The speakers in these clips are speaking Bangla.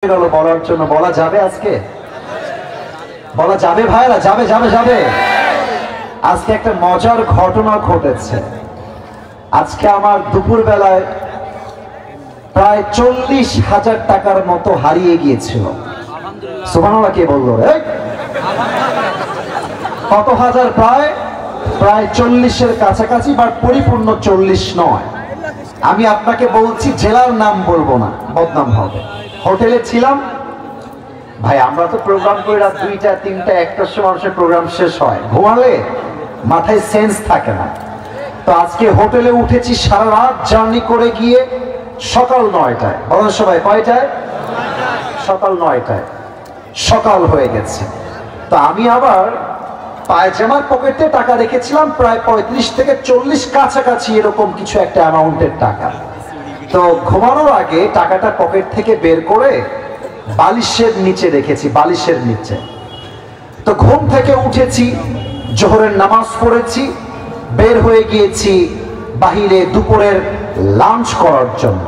বলার জন্য বলা যাবে আজকে বলা যাবে ভাইরা যাবে যাবে যাবে আজকে একটা মজার ঘটনা ঘটেছে। আজকে আমার দুপুর বেলায় প্রায় 40,000 টাকার মতো হারিয়ে গিয়েছিল। সুবহানাল্লাহ কে বললো রে? কত হাজার? প্রায় 40-এর কাছাকাছি, বাট পরিপূর্ণ 40 নয়। আমি আপনাকে বলছি, জেলার নাম বলবো না, বদনাম হবে। হোটেলে ছিলাম ভাই, আমরা তো প্রোগ্রাম করি রাত 2টা 3টা 1টার সময় মানুষের প্রোগ্রাম শেষ হয়, ঘুমালে মাথায় সেন্স থাকে না। তো আজকে হোটেলে উঠেছি, সারা রাত জার্নি করে গিয়ে সকাল 9টায়। বলেন সবাই কয়টায়? সকাল 9টায় সকাল হয়ে গেছে। তো আমি আবার পায়জামার পকেটে টাকা রেখেছিলাম প্রায় 35 থেকে 40 কাছাকাছি এরকম কিছু একটা অ্যামাউন্টের টাকা। তো ঘুমানোর আগে টাকাটা পকেট থেকে বের করে বালিশের নিচে রেখেছি, বালিশের নিচে। তো ঘুম থেকে উঠেছি, জোহরের নামাজ পড়েছি, বের হয়ে গিয়েছি বাহিরে দুপুরের লাঞ্চ করার জন্য।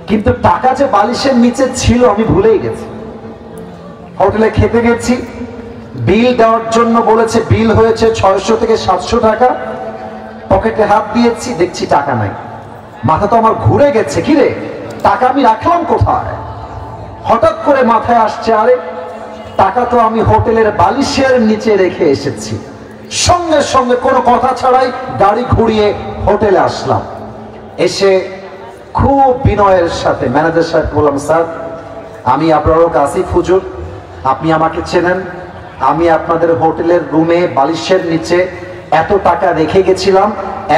কিন্তু টাকা যে বালিশের নিচে ছিল আমি ভুলেই গেছি। হোটেলে খেতে গেছি, বিল দেওয়ার জন্য বলেছে, বিল হয়েছে 600 থেকে 700 টাকা। পকেটে হাত দিয়েছি, দেখছি টাকা নাই। মাথা তো আমার ঘুরে গেছে, কি রে টাকা আমি রাখলাম কোথায়? হঠাৎ করে মাথায় আসছে, আরে টাকা তো আমি হোটেলের বালিশের নিচে রেখে এসেছি। সঙ্গে সঙ্গে কোনো কথা ছাড়াই গাড়ি ঘুরিয়ে হোটেলে আসলাম। এসে খুব বিনয়ের সাথে ম্যানেজার সাহেব বললাম, স্যার আমি আপনার লোক আসিফ হুজুর, আপনি আমাকে চেনেন। আমি আপনাদের হোটেলের রুমে বালিশের নিচে এত টাকা রেখে গেছিলাম,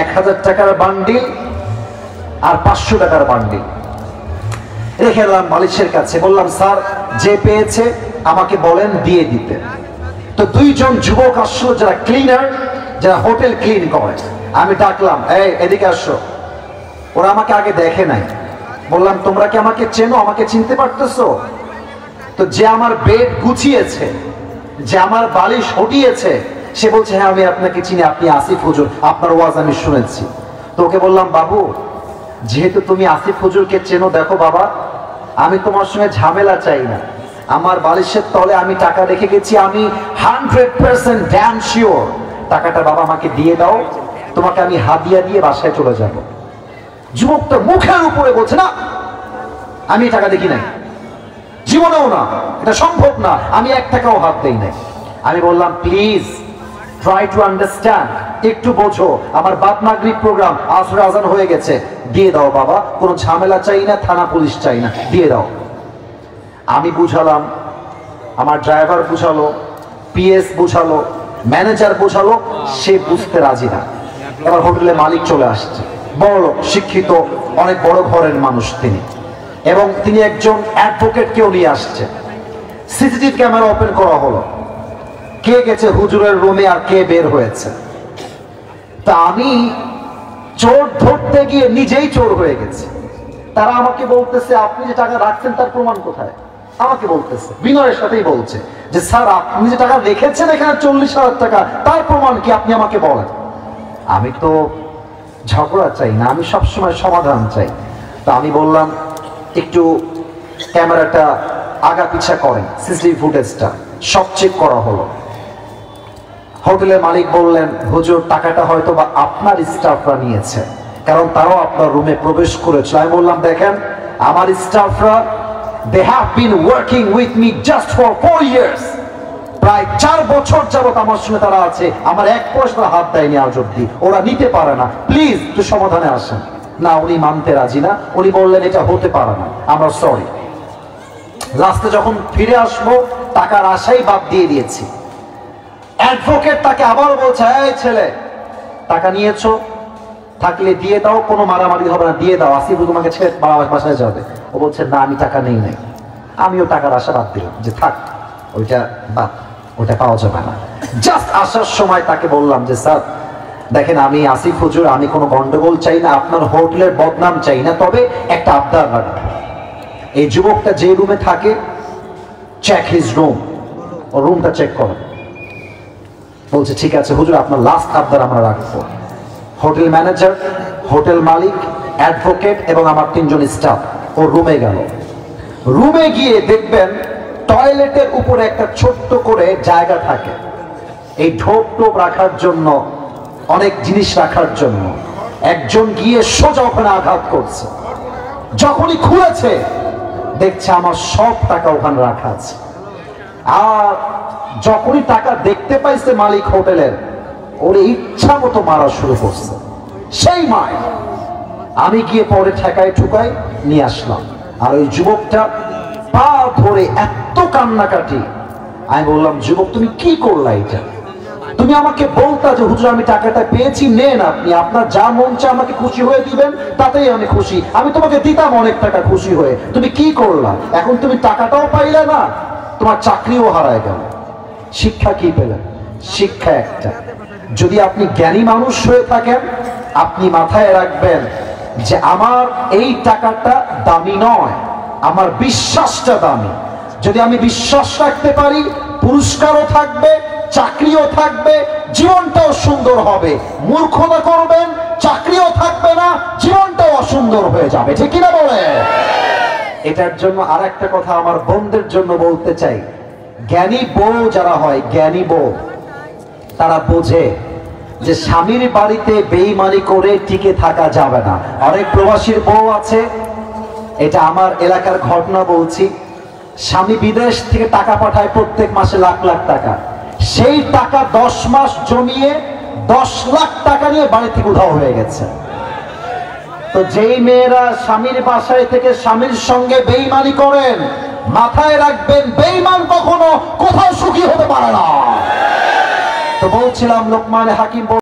1000 টাকার বান্ডিল আর 500 টাকার বান্ডিল রেখে এলাম বালিশের কাছে। বললাম, স্যার যে পেয়েছে আমাকে বলেন দিয়ে দিতে। তো 2 জন যুবক আসলো, যারা ক্লিনার, যারা হোটেল ক্লিন করে। আমি ডাকলাম, এই এদিকে আসো। ওরা আমাকে আগে দেখে নাই। বললাম, তোমরা কি আমাকে চেনো? আমাকে চিনতে পারতেছো? তো যে আমার বেড গুছিয়েছে, যে আমার বালিশ হটিয়েছে, সে বলছে, হ্যাঁ আমি আপনাকে চিনি, আপনি আসিফ হুজুর, আপনার ওয়াজ আমি শুনেছি। তো ওকে বললাম, বাবু যেহেতু তুমি আসিফ হুজুরকে চেনো, দেখো বাবা আমি তোমার সঙ্গে ঝামেলা চাই না। আমার বালিশের তলে আমি টাকা রেখে গেছি, আমি 100% ড্যাম শিওর টাকাটা বাবা আমাকে দিয়ে দাও, তোমাকে আমি হাদিয়া দিয়ে বাসায় চলে যাব। যুবকটা মুখের উপরে বলছে, না আমি টাকা দেখি নাই, জীবনেও না, এটা সম্ভব না, আমি 1 টাকাও হাত দেই নাই। আমি বললাম, প্লিজ ট্রাই টু আন্ডারস্ট্যান্ড, একটু বোঝো, আমার বাদ মাগরিব প্রোগ্রাম, আসর আজান হয়ে গেছে, দিয়ে দাও বাবা, কোনো ঝামেলা চাই না, থানা পুলিশ চাই না, দিয়ে দাও। আমি বুঝালাম, আমার ড্রাইভার বুঝালো, পিএস বুঝালো, ম্যানেজার বুঝালো, সে বুঝতে রাজি না। এবার হোটেলে মালিক চলে আসছে, বড় শিক্ষিত, অনেক বড় ঘরের মানুষ তিনি, এবং তিনি একজন অ্যাডভোকেটকেও নিয়ে আসছে। সিসিটিভি ক্যামেরা ওপেন করা হলো, কে গেছে হুজুরের রুমে আর কে বের হয়েছে। তা আমি চোর ধরতে গিয়ে নিজেই চোর হয়ে গেছি। তারা আমাকে বলতেছে, আপনি যে টাকা রাখছেন তার প্রমাণ কোথায়? আমাকে বলতেছে, বিনয়ের সাথেই বলছে যে, স্যার আপনি যে টাকা রেখেছেন এখানে 40,000 টাকা, তার প্রমাণ কি আপনি আমাকে বলেন। আমি তো ঝগড়া চাই না, আমি সবসময় সমাধান চাই। তো আমি বললাম, একটু ক্যামেরাটা আগা পিছা করেন, সিসিটিভি ফুটেজটা সব চেক করা হলো। হোটেলের মালিক বললেন, হুজুর টাকাটা হয়তো বা আপনার স্টাফরা নিয়েছে, কারণ তারাও আপনার রুমে প্রবেশ করেছে। আমি বললাম, দেখেন আমার স্টাফরা, they have been working with me just for 4 years, প্রায় 4 বছর যাবত আমার সঙ্গে তারা আছে, আমার 1 পয়সা হাত দেয়নি আজ অব্দি, ওরা নিতে পারে না, প্লিজ একটু সমাধানে আসেন। না, উনি মানতে রাজি না, উনি বললেন এটা হতে পারে না, আমরা সরি। লাস্টে যখন ফিরে আসবো, টাকার আশাই বাদ দিয়ে দিয়েছি। অ্যাডভোকেট তাকে আবার বলছে, এই ছেলে টাকা নিয়েছো, থাকলে দিয়ে দাও, কোনো মারামারি হবে না, দিয়ে দাও, আসিফ তোমাকে ছেড়ে বাসায় যাবে। ও বলছে, না আমি টাকা নেই নাই। আমিও টাকার আশা বাদ দিলাম, যে থাক ওইটা বাদ, ওইটা পাওয়া যাবে না। জাস্ট আসার সময় তাকে বললাম যে, স্যার দেখেন আমি আসিফ হুজুর, আমি কোনো গন্ডগোল চাই না, আপনার হোটেলের বদনাম চাই না, তবে একটা আবদার রাখবো। এই যুবকটা যে রুমে থাকে, চেক হিজ রুম, ও রুমটা চেক করো। বলছে, ঠিক আছে হুজুর, আপনার লাস্ট আবদার আমরা রাখবো। হোটেল ম্যানেজার, হোটেল মালিক, অ্যাডভোকেট এবং আমার 3 জন স্টাফ ও রুমে গেল। রুমে গিয়ে দেখবেন টয়লেটের উপরে একটা ছোট্ট করে জায়গা থাকে এই ঢোপ টোপ রাখার জন্য, অনেক জিনিস রাখার জন্য। একজন গিয়ে সোজা ওখানে আঘাত করছে। যখনই খুলেছে দেখছে আমার সব টাকা ওখানে রাখা আছে। আর যখনই টাকা দেখতে পাইছে মালিক হোটেলের, ওরে ইচ্ছা মতো মারা শুরু করছে। সেই মায় আমি গিয়ে পরে ঠেকায় ঠুকাই নিয়ে আসলাম। আর ওই যুবকটা পা ধরে এত কান্নাকাটি, আমি বললাম, যুবক তুমি কি করলা? এটা তুমি আমাকে বলতা যে হুজুর আমি টাকাটা পেয়েছি, নেন আপনি, আপনার যা মন চায় আমাকে খুশি হয়ে দিবেন, তাতেই আমি খুশি। আমি তোমাকে দিতাম অনেক টাকা খুশি হয়ে, তুমি কি করলা? এখন তুমি টাকাটাও পাইলে না, তোমার চাকরিও হারায় গেল। শিক্ষা কি পেলেন? শিক্ষা একটা, যদি আপনি জ্ঞানী মানুষ হয়ে থাকেন, আপনি মাথায় রাখবেন যে আমার এই টাকাটা দামি নয়, আমার বিশ্বাসটা দামি। যদি আমি বিশ্বাস রাখতে পারি, পুরস্কারও থাকবে, চাকরিও থাকবে, জীবনটাও সুন্দর হবে। মূর্খতা করবেন, চাকরিও থাকবে না, জীবনটাও অসুন্দর হয়ে যাবে। ঠিক কিনা বলে? এটার জন্য আর একটা কথা আমার বোনদের জন্য বলতে চাই, জ্ঞানী বউ যারা হয়, জ্ঞানী বউ তারা বোঝে যে স্বামীর বাড়িতে বেঈমানি করে টিকে থাকা যাবে না। অনেক প্রবাসীর বউ আছে, এটা আমার এলাকার ঘটনা বলছি, স্বামী বিদেশ থেকে টাকা পাঠায় প্রত্যেক মাসে লাখ লাখ টাকা, সেই টাকা 10 মাস জমিয়ে 10 লাখ টাকা নিয়ে বাড়ি থেকে উধাও হয়ে গেছে। তো যেই মেয়েরা স্বামীর বাসায় থেকে স্বামীর সঙ্গে বেঈমানি করেন, মাথায় রাখবেন বেঈমান কখনো কোথাও সুখী হতে পারে না। তো বলছিলাম লোকমান হাকিম